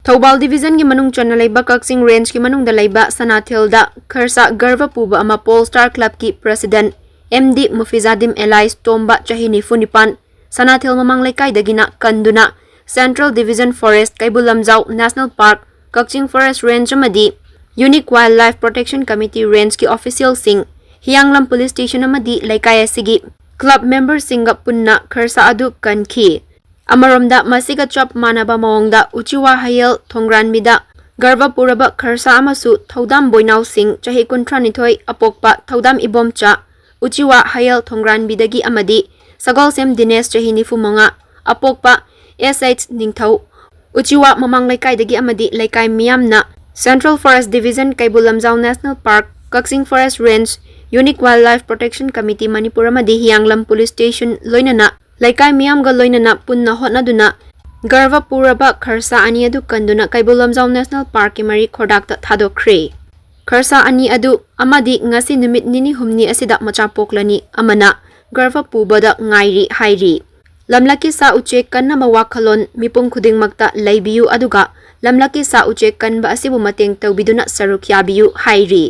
Thobal Division ki manung chana laiba Kaksing Range ki manung da laiba Sanathel da Khasha Gaha Puba ama Polestar Club ki President MD Mufizadim Elias Tomba Chahini Funipan Sanathel mamang laikai dagina kanduna Central Division Forest Keibul Lamjao National Park Kaksing Forest Range amadi Unique Wildlife Protection Committee Range ki official sing Hianglam Police Station amadi laikai asigi club member singa punna Khasha adu kanki Amaromda masiga chop manaba maongda uchiwa hayel thongran mida garva puraba Khasha amasu thodam boinau sing chahi kuntranithoi apokpa thodam ibomcha uchiwa hayel thongran bidagi amadi sagol sem Dinesh chahini fumonga apokpa SH ningthau uchiwa mamang laikai dagi amadi laikai miyamna Central Forest Division Keibul Lamjao National Park Kaksing Forest Range Unique Wildlife Protection Committee Manipur amadi Hianglam Police Station loinana laikai miyam ga loinana punna hotnaduna garva puraba Khasha ani adu kanduna Keibul Lamjao National Park ki mari khodak Thadokhre Khasha ani adu amadi ngasi numit nini humni asida macha poklani amana garva pubada ngairi hairi lamlaki sa uche kanna mawakhalon mipum khuding makta laibiu aduga lamlaki sa uche kanba asibu mateng tawbiduna sarukya biu hairi